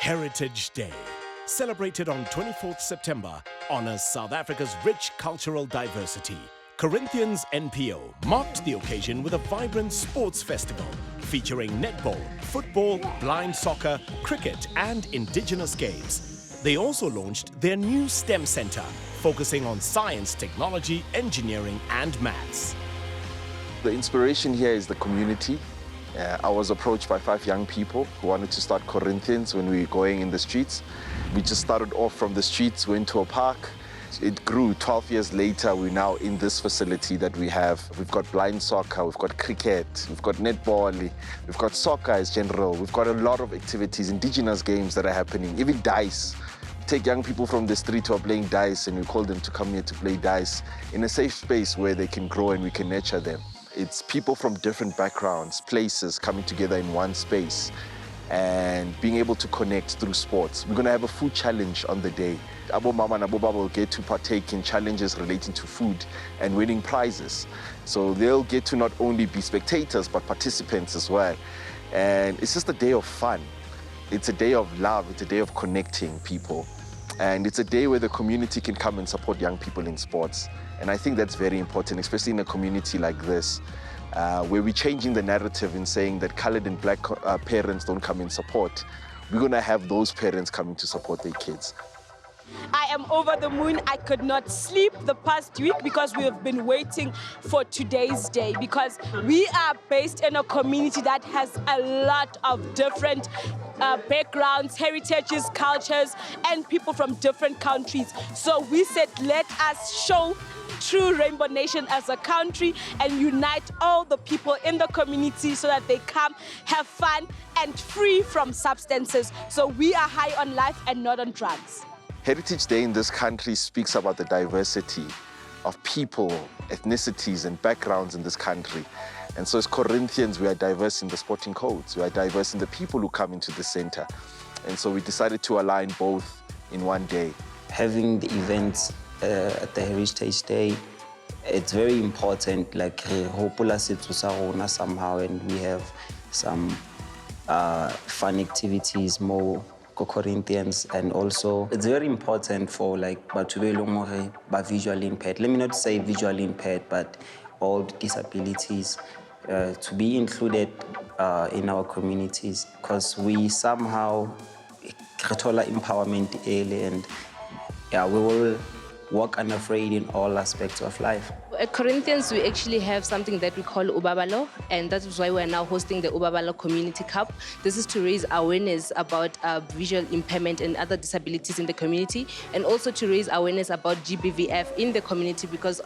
Heritage Day, celebrated on 24th September, honors South Africa's rich cultural diversity. Corinthians NPO marked the occasion with a vibrant sports festival featuring netball, football, blind soccer, cricket and indigenous games. They also launched their new STEM center, focusing on science, technology, engineering and maths. The inspiration here is the community. I was approached by 5 young people who wanted to start Corinthians when we were going in the streets. We just started off from the streets, went to a park. It grew. 12 years later, we're now in this facility that we have. We've got blind soccer, we've got cricket, we've got netball, we've got soccer as general. We've got a lot of activities, indigenous games that are happening, even dice. Take young people from the street who are playing dice and we call them to come here to play dice in a safe space where they can grow and we can nurture them. It's people from different backgrounds, places coming together in one space and being able to connect through sports. We're going to have a food challenge on the day. Abo Mama and Abo Baba will get to partake in challenges relating to food and winning prizes. So they'll get to not only be spectators, but participants as well. And it's just a day of fun. It's a day of love. It's a day of connecting people. And it's a day where the community can come and support young people in sports. And I think that's very important, especially in a community like this, where we're changing the narrative in saying that colored and black parents don't come in support. We're going to have those parents coming to support their kids. I am over the moon. I could not sleep the past week because we have been waiting for today's day, because we are based in a community that has a lot of different backgrounds, heritages, cultures, and people from different countries. So we said, let us show true Rainbow Nation as a country and unite all the people in the community so that they come, have fun, and free from substances. So we are high on life and not on drugs. Heritage Day in this country speaks about the diversity of people, ethnicities, and backgrounds in this country. And so as Corinthians, we are diverse in the sporting codes. We are diverse in the people who come into the center. And so we decided to align both in one day. Having the events at the Heritage Day, it's very important. Like, hopola setso sa rona somehow, and we have some fun activities, more Corinthians, and also it's very important for like batho be leng hore ba visually impaired. Let me not say visually impaired, but all disabilities to be included in our communities, because we somehow thola empowerment early, and yeah, we will walk unafraid in all aspects of life. At Corinthians, we actually have something that we call Ubabalo, and that is why we're now hosting the Ubabalo Community Cup. This is to raise awareness about visual impairment and other disabilities in the community, and also to raise awareness about GBVF in the community, because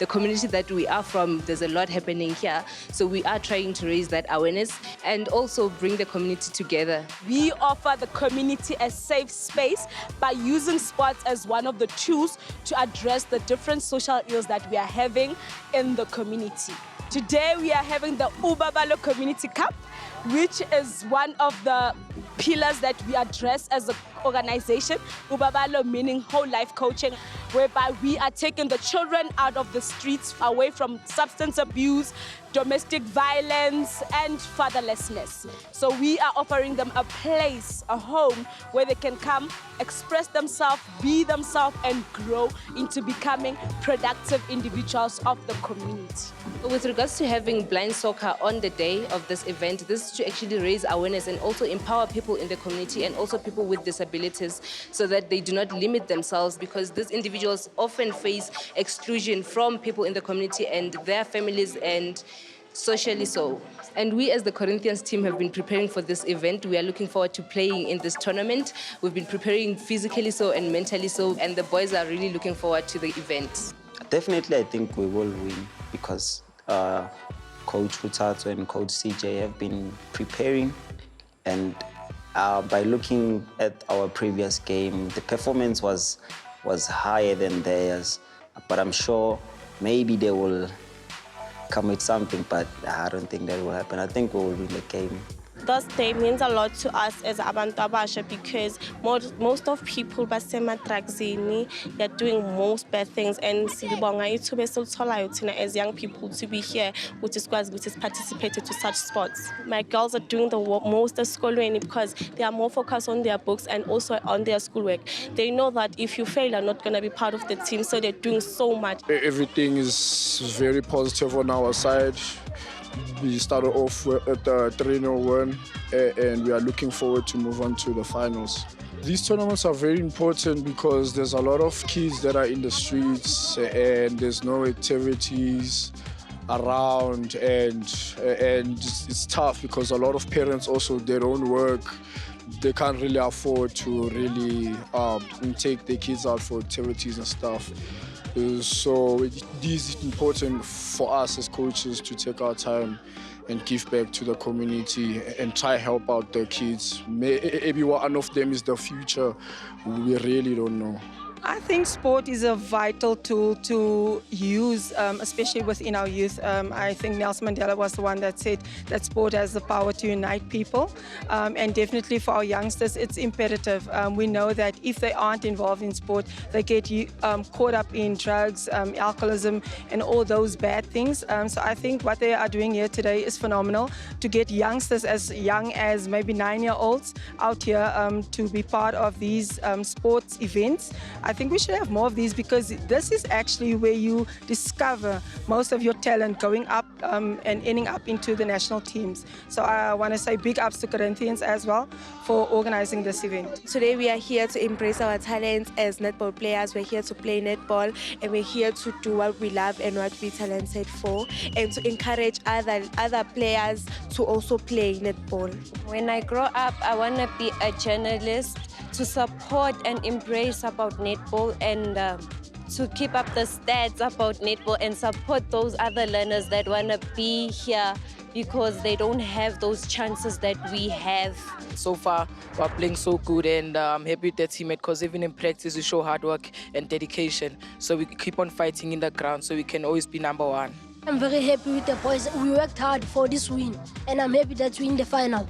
the community that we are from, there's a lot happening here. So we are trying to raise that awareness and also bring the community together. We offer the community a safe space by using sports as one of the tools to address the different social ills that we are having in the community. Today we are having the Ubabalo Community Cup, which is one of the pillars that we address as an organization. Ubabalo meaning whole life coaching, whereby we are taking the children out of the streets, away from substance abuse, domestic violence, and fatherlessness. So we are offering them a place, a home, where they can come, express themselves, be themselves, and grow into becoming productive individuals of the community. With regards to having blind soccer on the day of this event, this is to actually raise awareness and also empower people in the community and also people with disabilities, so that they do not limit themselves, because these individuals often face exclusion from people in the community and their families, and socially so. And we as the Corinthians team have been preparing for this event. We are looking forward to playing in this tournament. We've been preparing physically so and mentally so, and the boys are really looking forward to the event. Definitely, I think we will win, because Coach Rutato and Coach CJ have been preparing, and by looking at our previous game, the performance was higher than theirs, but I'm sure maybe they will come with something, but I don't think that will happen. I think we will win the game This day means a lot to us as abantu abasha because most of people basemadragzini, they're doing most bad things, and silibonga ithuba esilitholayo thina as young people to be here, which is participated to such sports. My girls are doing the most at schoolweni because they are more focused on their books and also on their schoolwork. They know that if you fail, you're not going to be part of the team, so they're doing so much. Everything is very positive on our side. We started off at 3-0 and we are looking forward to move on to the finals. These tournaments are very important because there's a lot of kids that are in the streets and there's no activities around, and it's tough because a lot of parents also, they don't work. They can't really afford to really take their kids out for activities and stuff. So it is important for us as coaches to take our time and give back to the community and try help out the kids. Maybe one of them is the future. We really don't know. I think sport is a vital tool to use, especially within our youth. I think Nelson Mandela was the one that said that sport has the power to unite people. And definitely for our youngsters, it's imperative. We know that if they aren't involved in sport, they get caught up in drugs, alcoholism, and all those bad things. So I think what they are doing here today is phenomenal, to get youngsters as young as maybe 9-year-olds out here to be part of these sports events. I think we should have more of these because this is actually where you discover most of your talent going up and ending up into the national teams. So I want to say big ups to Corinthians as well for organizing this event. Today we are here to embrace our talents as netball players. We're here to play netball and we're here to do what we love and what we're talented for, and to encourage other players to also play netball. When I grow up, I want to be a journalist, to support and embrace about netball and to keep up the stats about netball and support those other learners that want to be here because they don't have those chances that we have. So far, we're playing so good, and I'm happy with the teammate because even in practice, we show hard work and dedication. So we keep on fighting in the ground so we can always be number one. I'm very happy with the boys. We worked hard for this win, and I'm happy that we in the final.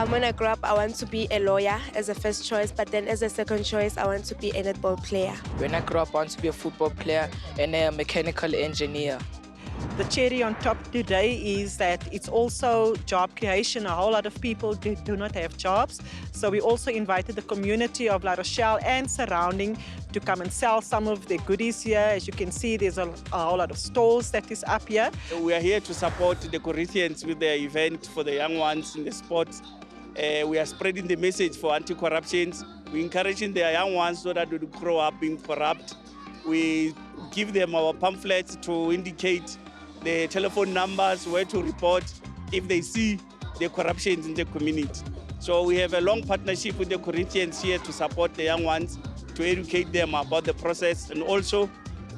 When I grow up, I want to be a lawyer as a first choice, but then as a second choice, I want to be a netball player. When I grow up, I want to be a football player and a mechanical engineer. The cherry on top today is that it's also job creation. A whole lot of people do not have jobs. So we also invited the community of La Rochelle and surrounding to come and sell some of their goodies here. As you can see, there's a whole lot of stalls that is up here. We are here to support the Corinthians with their event for the young ones in the sports. We are spreading the message for anti-corruption. We're encouraging their young ones so that they don't grow up being corrupt. We give them our pamphlets to indicate the telephone numbers where to report if they see the corruption in the community. So we have a long partnership with the Corinthians here to support the young ones, to educate them about the process, and also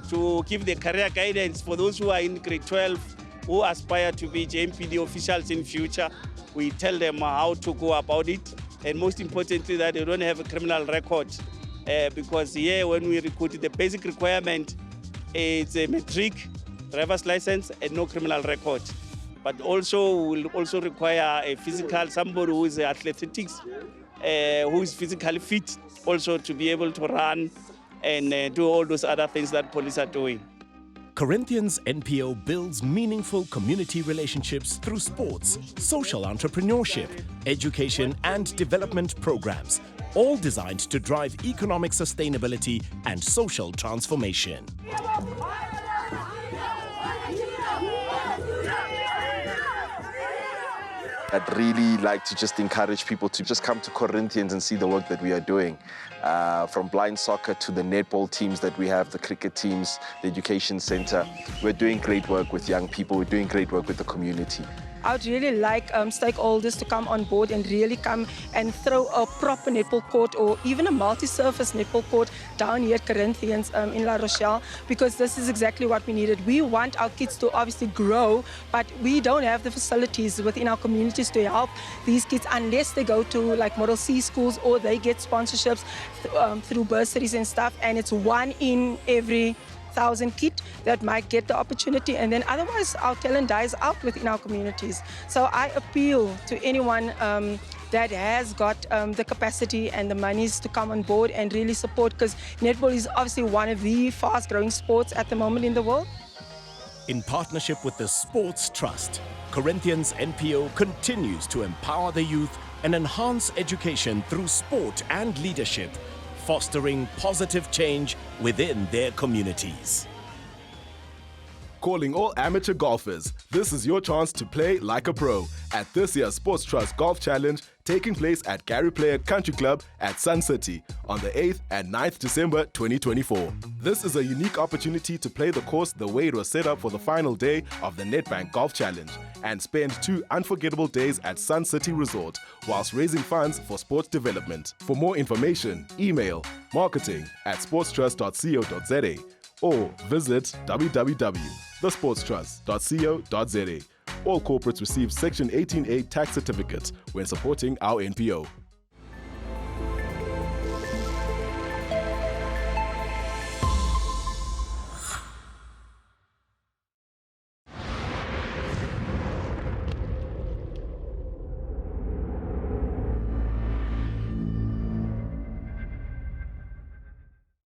to give the career guidance for those who are in grade 12 who aspire to be JMPD officials in future. We tell them how to go about it, and most importantly that they don't have a criminal record, because here when we recruit, the basic requirement is a matric, driver's license, and no criminal record. But also will also require a physical, somebody who is athletics, who is physically fit, also to be able to run and do all those other things that police are doing. Corinthians NPO builds meaningful community relationships through sports, social entrepreneurship, education and development programs, all designed to drive economic sustainability and social transformation. I'd really like to just encourage people to just come to Corinthians and see the work that we are doing. From blind soccer to the netball teams that we have, the cricket teams, the education center. We're doing great work with young people. We're doing great work with the community. I'd really like stakeholders to come on board and really come and throw a proper netball court or even a multi-surface netball court down here at Corinthians in La Rochelle, because this is exactly what we needed. We want our kids to obviously grow, but we don't have the facilities within our communities to help these kids unless they go to like Model C schools or they get sponsorships through bursaries and stuff, and it's 1 in every 1,000 kid that might get the opportunity, and then otherwise our talent dies out within our communities. So I appeal to anyone that has got the capacity and the monies to come on board and really support, because netball is obviously one of the fast-growing sports at the moment in the world. In partnership with the Sports Trust, Corinthians NPO continues to empower the youth and enhance education through sport and leadership, fostering positive change within their communities. Calling all amateur golfers, this is your chance to play like a pro at this year's Sports Trust Golf Challenge taking place at Gary Player Country Club at Sun City on the 8th and 9th December 2024. This is a unique opportunity to play the course the way it was set up for the final day of the Nedbank Golf Challenge and spend 2 unforgettable days at Sun City Resort whilst raising funds for sports development. For more information, email marketing@sportstrust.co.za or visit www.thesportstrust.co.za. All corporates receive Section 18A tax certificates when supporting our NPO.